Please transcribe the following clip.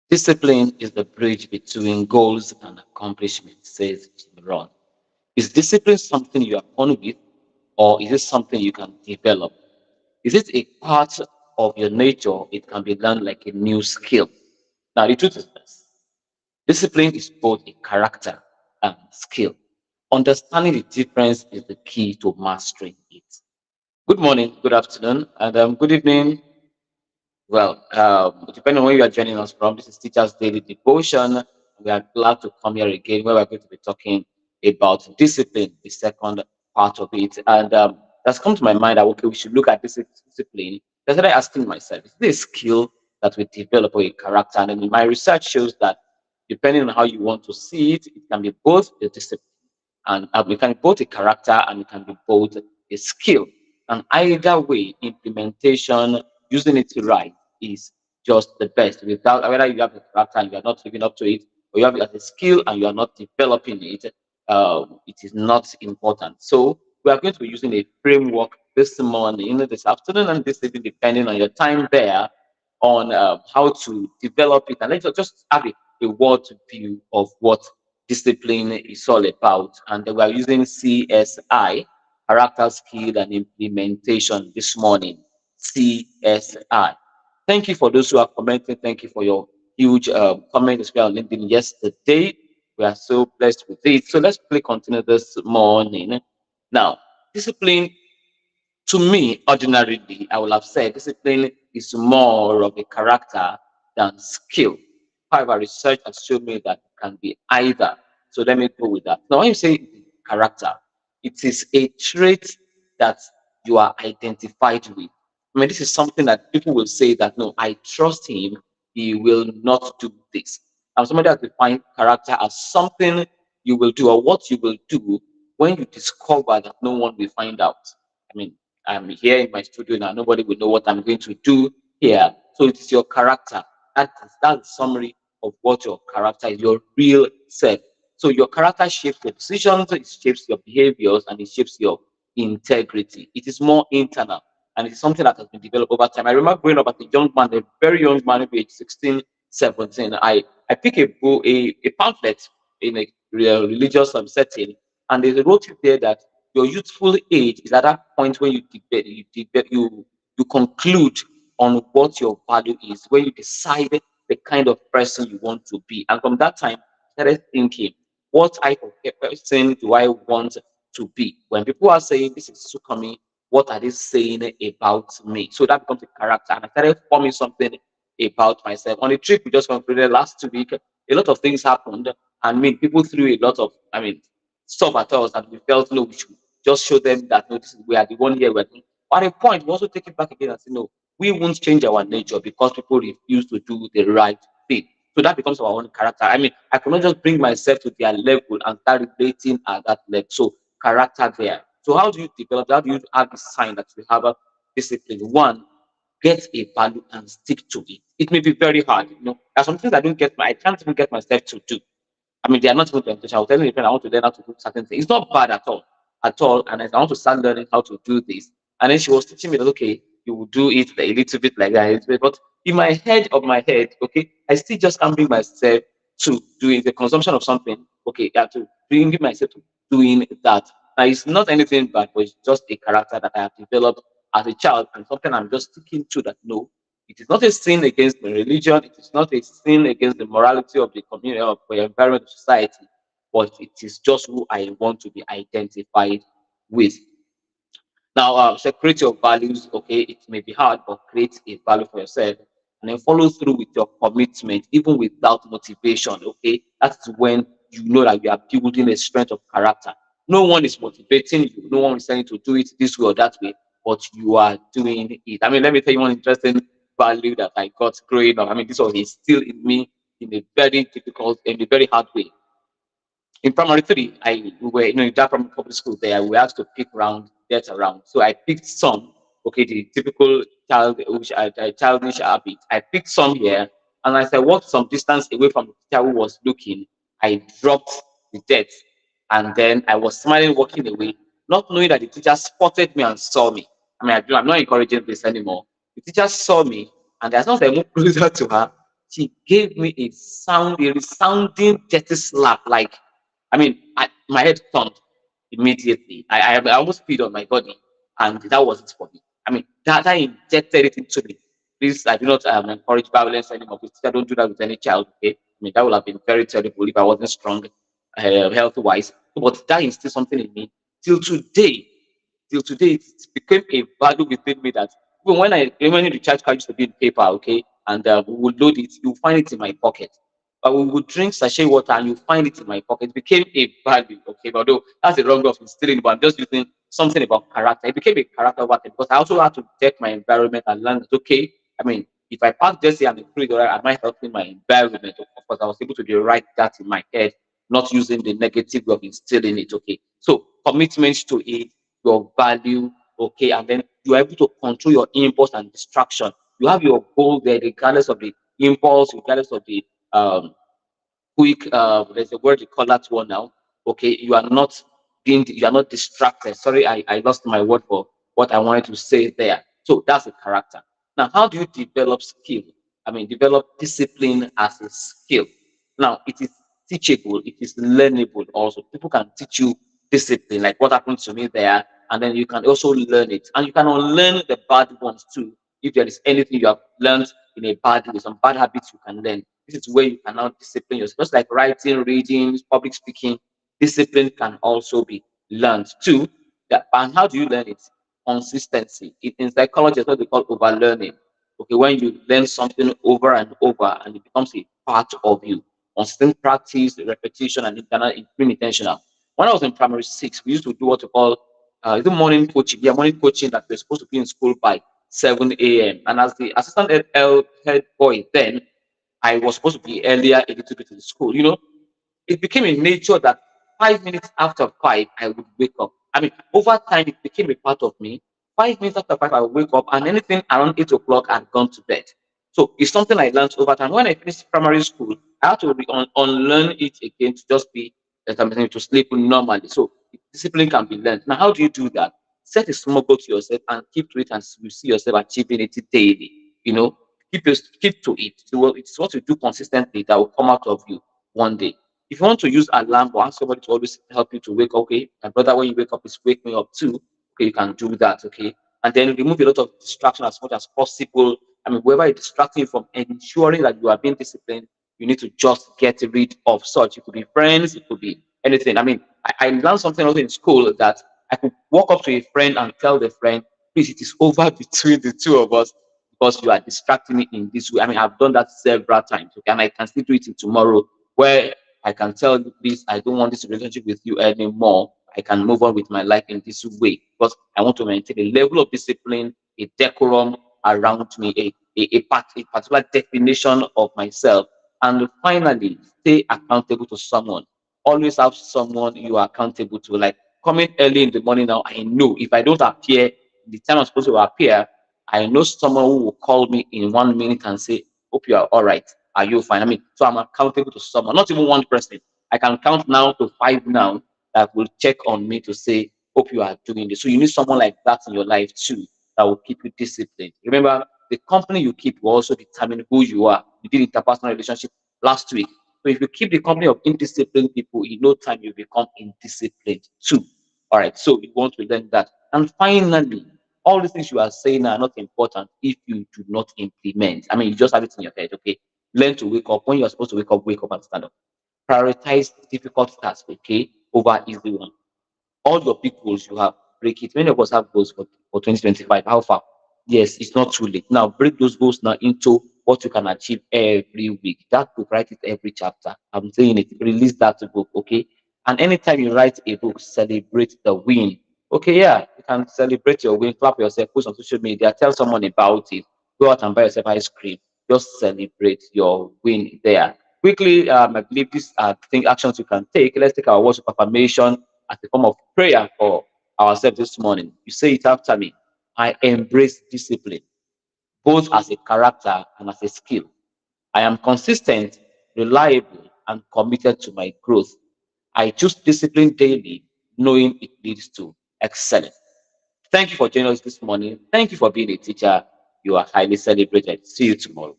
Discipline is the bridge between goals and accomplishments, says Jim Rohn. Is discipline something you are born with, or is it something you can develop? Is it a part of your nature? It can be learned like a new skill. Now, the truth is this: discipline is both a character and skill. Understanding the difference is the key to mastering it. Good morning, good afternoon, and good evening. Well, depending on where you are joining us from, this is Teacher's Daily Devotion. We are glad to come here again where we're going to be talking about discipline, the second part of it. And that's come to my mind that, okay, we should look at this discipline. I started asking myself, is this a skill that we develop or a character? And then my research shows that depending on how you want to see it, it can be both a discipline and it can be both a character and it can be both a skill. And either way, implementation, using it right, is just the best. Without whether you have a character and you are not living up to it, or you have it as a skill and you are not developing it, it is not important. So we are going to be using a framework this morning, this afternoon, and this evening, depending on your time there, on how to develop it. And let's just have a word view of what discipline is all about. And we are using CSI, character, skill, and implementation this morning. CSI. Thank you for those who are commenting. Thank you for your huge comment as well on LinkedIn yesterday. We are so blessed with it. So let's play continue this morning. Now, discipline, to me, ordinarily, I would have said discipline is more of a character than skill. However, research has shown me that it can be either. So let me go with that. Now, when you say character, it is a trait that you are identified with. I mean, this is something that people will say that, no, I trust him, he will not do this. And somebody has defined character as something you will do or what you will do when you discover that no one will find out. I mean, I'm here in my studio now. Nobody will know what I'm going to do here. So it is your character. That's the summary of what your character is, your real self. So your character shapes your decisions, it shapes your behaviors, and it shapes your integrity. It is more internal, and it's something that has been developed over time. I remember growing up as a young man, a very young man, maybe age 16, 17. I picked a book, a pamphlet in a religious setting, and they wrote it there that your youthful age is at that point when you conclude on what your value is, when you decide the kind of person you want to be. And from that time, I started thinking, what type of person do I want to be? When people are saying this is Sukami, what are they saying about me? So that becomes a character. And I started forming something about myself. On the trip we just concluded last week, a lot of things happened. And people threw a lot of, stuff at us, and we felt, no, we should just show them that, no, we are the one here. At a point, we also take it back again and say, no, we won't change our nature because people refuse to do the right thing. So that becomes our own character. I cannot just bring myself to their level and start relating at that level. So character there. So how do you develop? How do you have the sign that you have a discipline? One, get a value and stick to it. It may be very hard. There are some things I can't even get myself to do. They are not even temptation. I was telling a friend I want to learn how to do certain things. It's not bad at all. And I want to start learning how to do this. And then she was teaching me that, okay, you will do it a little bit like that. But in my head, okay, I still just can't bring myself to doing the consumption of something. Okay, yeah, to bring myself to doing that. Now, it's not anything bad, but it's just a character that I have developed as a child and something I'm just sticking to that no, it is not a sin against the religion. It is not a sin against the morality of the community, of the environment of society, but it is just who I want to be identified with. Now, so create your values. Okay, it may be hard, but create a value for yourself, and then follow through with your commitment, even without motivation. Okay, that's when you know that you are building a strength of character. No one is motivating you. No one is telling you to do it this way or that way, but you are doing it. Let me tell you one interesting value that I got growing up. This was still in me in a very difficult, in a very hard way. In primary three, we were, in that primary public school there, we had to pick round, get around. So I picked some, okay, the typical childish habit. I picked some here, and as I walked some distance away from the teacher who was looking, I dropped the debt, and then I was smiling, walking away, not knowing that the teacher spotted me and saw me. I'm not encouraging this anymore. The teacher saw me, and as soon as I moved closer to her, she gave me a resounding dirty slap. Like, my head turned immediately. I almost peed on my body, and that was it for me. That injected it into me. Please, I do not encourage violence anymore. Please, I don't do that with any child. Okay, that would have been very terrible if I wasn't strong, health wise. But that instilled something in me till today. Till today, it became a value within me that even when the recharge card used to be in paper, okay, and we would load it, you find it in my pocket. But we would drink sachet water and you find it in my pocket. It became a value, okay. But although that's the wrong way of instilling, but I'm just using something about character. It became a character over time because I also had to check my environment and learn that, okay, if I pass Jesse and the corridor, am I helping my environment? Of course, I was able to write that in my head, not using the negative way of instilling it, okay. So commitment to it, your value, okay, and then you're able to control your impulse and distraction. You have your goal there, regardless of the impulse, regardless of the um quick there's a word you call that one now. Okay, you are not distracted. Sorry, I lost my word for what I wanted to say there. So that's a character. Now, how do you develop skill? Develop discipline as a skill. Now, it is teachable, it is learnable also. People can teach you discipline, like what happened to me there, and then you can also learn it. And you can unlearn the bad ones too. If there is anything you have learned in a bad way, some bad habits you can learn. This is where you can now discipline yourself. Just like writing, reading, public speaking, discipline can also be learned too. And how do you learn it? Consistency. In psychology, it's what they call overlearning. Okay, when you learn something over and over and it becomes a part of you. Consistent practice, repetition, and internal being intentional. When I was in primary six, we used to do what we call the morning coaching. Yeah, morning coaching that we're supposed to be in school by 7 a.m. And as the assistant head boy then, I was supposed to be earlier a little bit in school. It became a nature that 5 minutes after five, I would wake up. Over time, it became a part of me. 5 minutes after five, I would wake up, and anything around 8 o'clock, I'd gone to bed. So it's something I learned over time. When I finished primary school, I had to unlearn it again to just be to sleep normally. So discipline can be learned. Now, how do you do that? Set a small goal to yourself and keep to it, and you see yourself achieving it daily. You know, keep to it. So it's what you do consistently that will come out of you one day. If you want to use alarm or ask somebody to always help you to wake up, okay, my brother, when you wake up, is wake me up too. Okay, you can do that, okay, and then remove a lot of distraction as much as possible. Whoever is distracting you from ensuring that you are being disciplined, you need to just get rid of such. It could be friends, it could be anything. I learned something also in school that I could walk up to a friend and tell the friend, please, it is over between the two of us because you are distracting me in this way. I've done that several times, okay, and I can still do it in tomorrow where I can tell you, please, I don't want this relationship with you anymore. I can move on with my life in this way because I want to maintain a level of discipline, a decorum around me, a particular definition of myself. And finally, stay accountable to someone. Always have someone you are accountable to. Like coming early in the morning now, I know if I don't appear the time I'm supposed to appear, I know someone who will call me in 1 minute and say, hope you are all right. Are you fine? So I'm accountable to someone, not even one person. I can count now to five now that will check on me to say, hope you are doing this. So you need someone like that in your life too that will keep you disciplined. Remember, the company you keep will also determine who you are. We did interpersonal relationship last week. So if you keep the company of indisciplined people, in no time you become indisciplined too. All right. So you want to learn that. And finally, all the things you are saying are not important if you do not implement. You just have it in your head. Okay. Learn to wake up. When you are supposed to wake up and stand up. Prioritize difficult tasks, okay, over easy one. All your big goals you have, break it. Many of us have goals for 2025. How far? Yes, it's not too late. Now break those goals now into what you can achieve every week. That book, write it every chapter. I'm saying it, release that book, okay? And anytime you write a book, celebrate the win. Okay, yeah, you can celebrate your win, clap yourself, post on social media, tell someone about it, go out and buy yourself ice cream. Just celebrate your win there. Quickly, I believe these are actions you can take. Let's take our words of affirmation as a form of prayer for ourselves this morning. You say it after me. I embrace discipline, both as a character and as a skill. I am consistent, reliable, and committed to my growth. I choose discipline daily, knowing it leads to excellence. Thank you for joining us this morning. Thank you for being a teacher. You are highly celebrated. See you tomorrow.